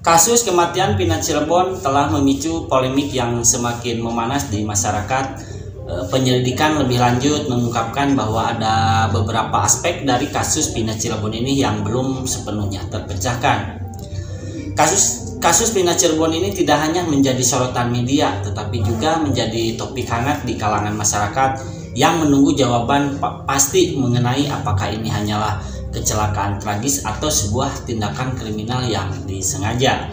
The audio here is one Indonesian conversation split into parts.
Kasus kematian Pina Cirebon telah memicu polemik yang semakin memanas di masyarakat. Penyelidikan lebih lanjut mengungkapkan bahwa ada beberapa aspek dari kasus Pina Cirebon ini yang belum sepenuhnya terpecahkan. Kasus Pina Cirebon ini tidak hanya menjadi sorotan media, tetapi juga menjadi topik hangat di kalangan masyarakat yang menunggu jawaban pasti mengenai apakah ini hanyalah kecelakaan tragis atau sebuah tindakan kriminal yang disengaja.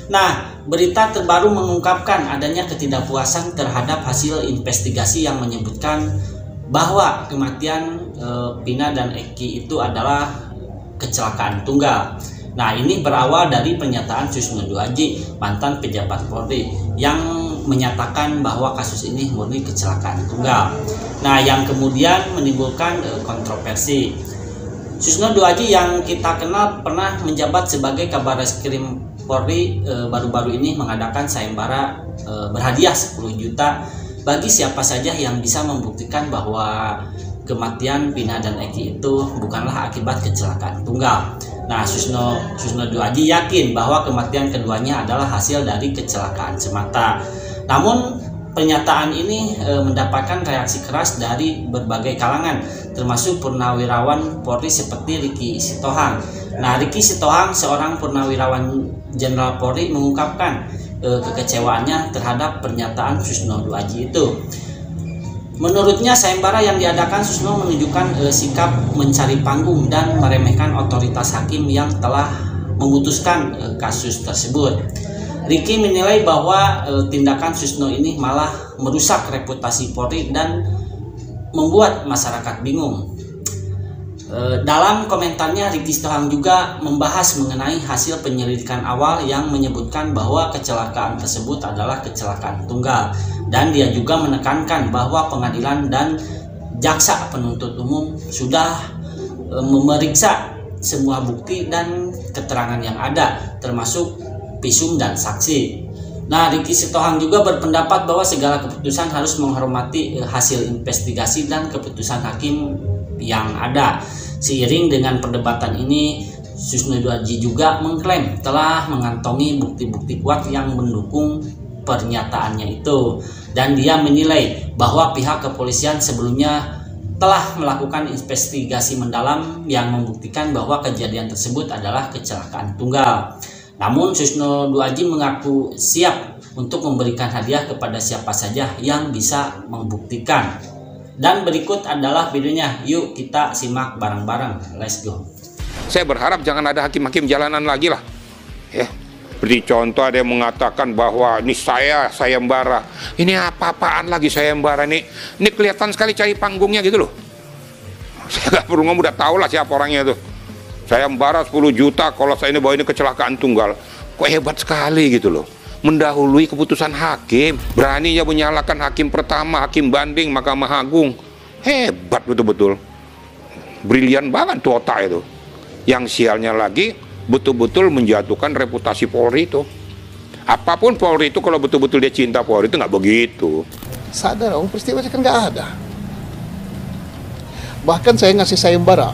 Nah, berita terbaru mengungkapkan adanya ketidakpuasan terhadap hasil investigasi yang menyebutkan bahwa kematian Pina dan Eki itu adalah kecelakaan tunggal. Nah, ini berawal dari pernyataan Susno Duaji, mantan pejabat Polri, yang menyatakan bahwa kasus ini murni kecelakaan tunggal. Nah, yang kemudian menimbulkan kontroversi. Susno Duaji yang kita kenal pernah menjabat sebagai Kabareskrim Polri baru-baru ini mengadakan sayembara berhadiah 10 juta bagi siapa saja yang bisa membuktikan bahwa kematian Pina dan Eki itu bukanlah akibat kecelakaan tunggal. Nah, Susno Duaji yakin bahwa kematian keduanya adalah hasil dari kecelakaan semata. Namun pernyataan ini mendapatkan reaksi keras dari berbagai kalangan, termasuk purnawirawan Polri seperti Ricky Sitohang. Nah, Ricky Sitohang, seorang purnawirawan Jenderal Polri, mengungkapkan kekecewaannya terhadap pernyataan Susno Duaji itu. Menurutnya, sayembara yang diadakan Susno menunjukkan sikap mencari panggung dan meremehkan otoritas hakim yang telah memutuskan kasus tersebut. Ricky menilai bahwa tindakan Susno ini malah merusak reputasi Polri dan membuat masyarakat bingung. Dalam komentarnya, Ricky Sitohang juga membahas mengenai hasil penyelidikan awal yang menyebutkan bahwa kecelakaan tersebut adalah kecelakaan tunggal, dan dia juga menekankan bahwa pengadilan dan jaksa penuntut umum sudah memeriksa semua bukti dan keterangan yang ada, termasuk visum dan saksi. Nah, Ricky Sitohang juga berpendapat bahwa segala keputusan harus menghormati hasil investigasi dan keputusan hakim yang ada. Seiring dengan perdebatan ini, Susno Duaji juga mengklaim telah mengantongi bukti-bukti kuat yang mendukung pernyataannya itu, dan dia menilai bahwa pihak kepolisian sebelumnya telah melakukan investigasi mendalam yang membuktikan bahwa kejadian tersebut adalah kecelakaan tunggal. Namun Susno Duaji mengaku siap untuk memberikan hadiah kepada siapa saja yang bisa membuktikan. Dan berikut adalah videonya, yuk kita simak bareng-bareng, let's go. Saya berharap jangan ada hakim-hakim jalanan lagi lah. Ya, seperti contoh ada yang mengatakan bahwa ini sayembara. Ini apa-apaan lagi sayembara nih? Ini kelihatan sekali cari panggungnya gitu loh. Saya nggak perlu ngomong, udah tahu lah siapa orangnya tuh. Sayembara 10 juta kalau saya ini bahwa ini kecelakaan tunggal. Kok hebat sekali gitu loh. Mendahului keputusan hakim, beraninya menyalahkan hakim pertama, hakim banding Mahkamah Agung. Hebat betul-betul, brilian banget tuh otak itu. Yang sialnya lagi betul-betul menjatuhkan reputasi Polri itu. Apapun Polri itu, kalau betul-betul dia cinta Polri itu nggak begitu. Sadar, peristiwa kan nggak ada. Bahkan saya ngasih sayembara,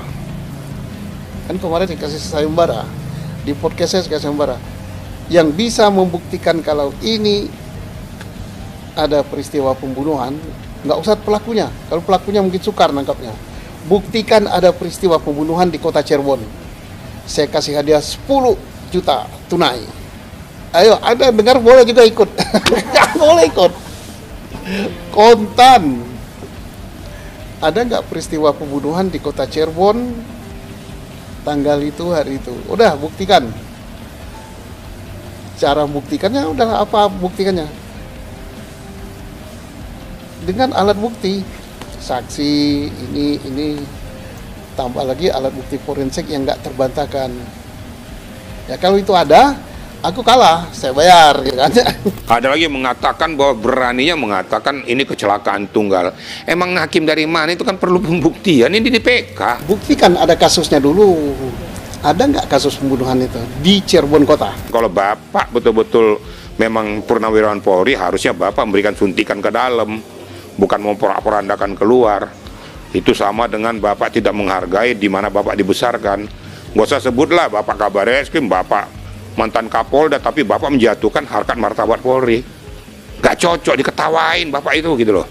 kan kemarin dikasih sayembara di podcast saya kasih sayembara yang bisa membuktikan kalau ini ada peristiwa pembunuhan. Nggak usah pelakunya, kalau pelakunya mungkin sukar nangkapnya. Buktikan ada peristiwa pembunuhan di kota Cirebon, saya kasih hadiah 10 juta tunai. Ayo, Anda dengar, boleh juga ikut. Boleh ikut kontan. Ada nggak peristiwa pembunuhan di kota Cirebon tanggal itu, hari itu? Udah, buktikan. Cara buktikannya udah apa buktikannya? Dengan alat bukti, saksi, ini tambah lagi alat bukti forensik yang nggak terbantahkan. Ya kalau itu ada, aku kalah, saya bayar, ya kan? Ada lagi yang mengatakan bahwa beraninya mengatakan ini kecelakaan tunggal. Emang hakim dari mana? Itu kan perlu pembuktian. Ini di PK. Buktikan ada kasusnya dulu. Ada nggak kasus pembunuhan itu di Cirebon kota? Kalau Bapak betul-betul memang purnawirawan Polri, harusnya Bapak memberikan suntikan ke dalam, bukan memporak-porandakan keluar. Itu sama dengan Bapak tidak menghargai di mana Bapak dibesarkan. Nggak usah sebutlah Bapak Kabareskrim, Bapak mantan Kapolda, tapi Bapak menjatuhkan harkat martabat Polri. Gak cocok diketawain Bapak itu gitu loh.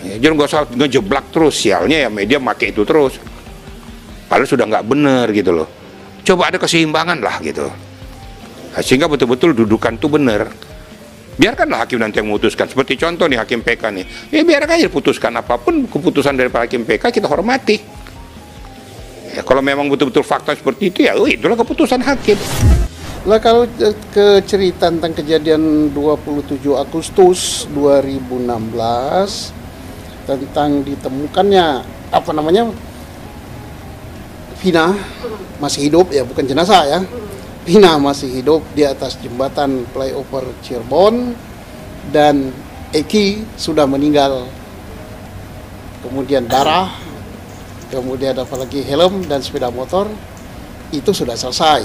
Ya, jangan gak usah ngejeblak terus, sialnya ya media pakai itu terus. Padahal sudah nggak bener gitu loh. Coba ada keseimbangan lah gitu. Nah, sehingga betul-betul dudukan itu bener. Biarkanlah hakim nanti yang memutuskan. Seperti contoh nih hakim PK nih, ya biarkan aja putuskan, apapun keputusan dari para hakim PK kita hormati. Ya, kalau memang betul-betul fakta seperti itu ya itulah keputusan hakim. Lah kalau ke cerita tentang kejadian 27 Agustus 2016 tentang ditemukannya apa namanya Vina masih hidup, ya bukan jenazah ya. Vina masih hidup di atas jembatan flyover Cirebon dan Eki sudah meninggal. Kemudian darah, kemudian apalagi helm dan sepeda motor, itu sudah selesai.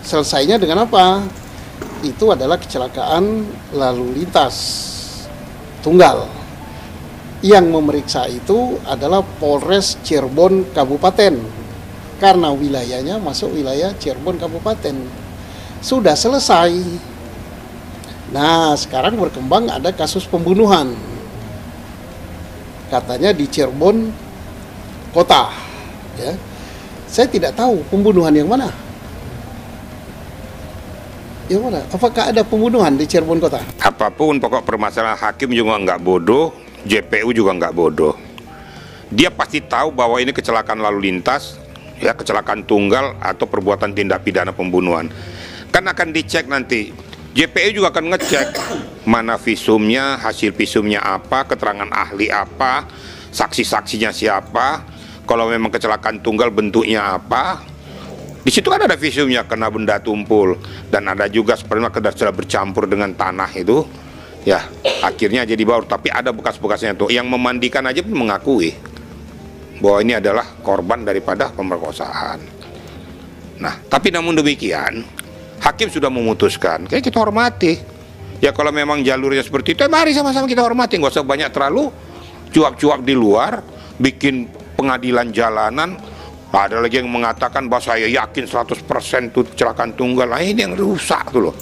Selesainya dengan apa? Itu adalah kecelakaan lalu lintas tunggal. Yang memeriksa itu adalah Polres Cirebon Kabupaten. Karena wilayahnya masuk wilayah Cirebon Kabupaten. Sudah selesai. Nah, sekarang berkembang ada kasus pembunuhan. Katanya di Cirebon Kota. Ya. Saya tidak tahu pembunuhan yang mana. Yang mana? Apakah ada pembunuhan di Cirebon Kota? Apapun pokok permasalahan, hakim juga nggak bodoh, JPU juga nggak bodoh. Dia pasti tahu bahwa ini kecelakaan lalu lintas, ya kecelakaan tunggal atau perbuatan tindak pidana pembunuhan. Kan akan dicek nanti. JPU juga akan ngecek mana visumnya, hasil visumnya apa, keterangan ahli apa, saksi-saksinya siapa. Kalau memang kecelakaan tunggal bentuknya apa. Di situ kan ada visumnya, kena benda tumpul, dan ada juga sperma sudah bercampur dengan tanah itu, ya akhirnya jadi baur. Tapi ada bekas-bekasnya tuh. Yang memandikan aja pun mengakui bahwa ini adalah korban daripada pemerkosaan. Nah, tapi namun demikian, hakim sudah memutuskan, kayak kita hormati. Ya kalau memang jalurnya seperti itu, mari sama-sama kita hormati. Nggak usah banyak terlalu cuap-cuap di luar, bikin pengadilan jalanan. Ada lagi yang mengatakan bahwa saya yakin 100% itu kecelakaan tunggal. Nah, ini yang rusak tuh loh.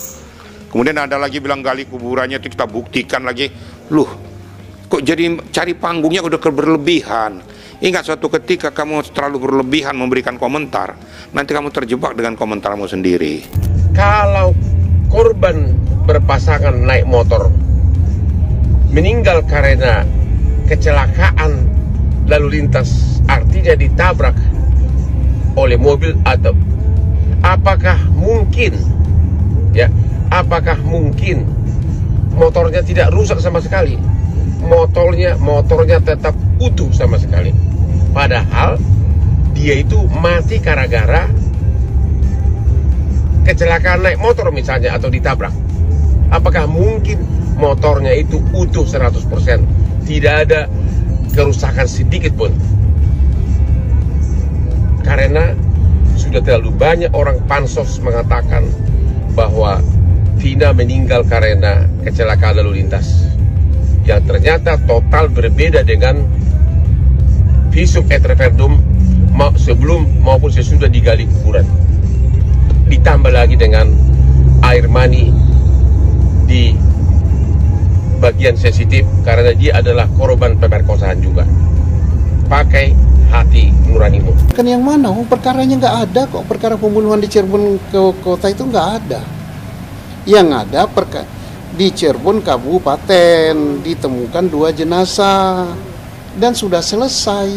Kemudian ada lagi bilang gali kuburannya itu kita buktikan lagi. Loh, kok jadi cari panggungnya udah berlebihan. Ingat suatu ketika kamu terlalu berlebihan memberikan komentar, nanti kamu terjebak dengan komentarmu sendiri. Kalau korban berpasangan naik motor meninggal karena kecelakaan lalu lintas, artinya ditabrak oleh mobil, atau apakah mungkin motornya tidak rusak sama sekali? Motornya tetap utuh sama sekali, padahal dia itu mati gara-gara kecelakaan naik motor misalnya atau ditabrak. Apakah mungkin motornya itu utuh 100%, tidak ada kerusakan sedikit pun? Karena sudah terlalu banyak orang pansos mengatakan bahwa Vina meninggal karena kecelakaan lalu lintas, yang ternyata total berbeda dengan visum et referendum sebelum maupun sesudah digali kuburan. Ditambah lagi dengan air mani di bagian sensitif karena dia adalah korban pemerkosaan juga. Pakai hati nuranimu. Kan yang mana? Perkaranya nggak ada kok. Perkara pembunuhan di Cirebon Kota itu nggak ada. Yang ada di Cirebon Kabupaten ditemukan 2 jenazah dan sudah selesai,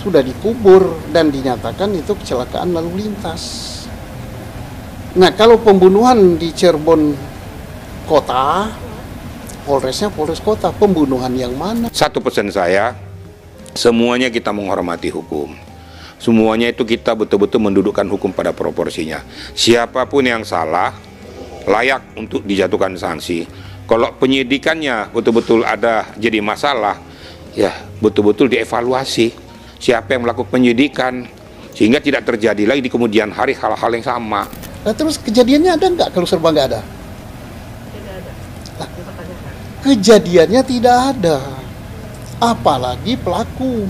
sudah dikubur dan dinyatakan itu kecelakaan lalu lintas. Nah, kalau pembunuhan di Cirebon Kota, Polresnya Polres Kota, pembunuhan yang mana? Satu pesan saya, semuanya kita menghormati hukum. Semuanya itu kita betul-betul mendudukkan hukum pada proporsinya. Siapapun yang salah, layak untuk dijatuhkan sanksi. Kalau penyidikannya betul-betul ada jadi masalah, ya betul-betul dievaluasi. Siapa yang melakukan penyidikan, sehingga tidak terjadi lagi di kemudian hari hal-hal yang sama. Nah, terus kejadiannya ada nggak kalau serba nggak ada? Tidak ada. Nah, kejadiannya tidak ada. Apalagi pelaku.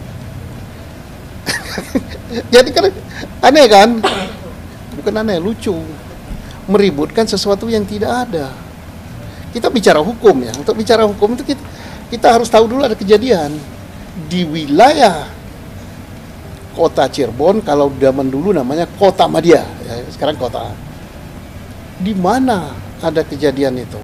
Jadi kan aneh kan? bukan aneh, lucu, meributkan sesuatu yang tidak ada. Kita bicara hukum ya, untuk bicara hukum itu kita harus tahu dulu ada kejadian di wilayah kota Cirebon, kalau zaman dulu namanya Kota Madia, ya, sekarang kota. Di mana ada kejadian itu?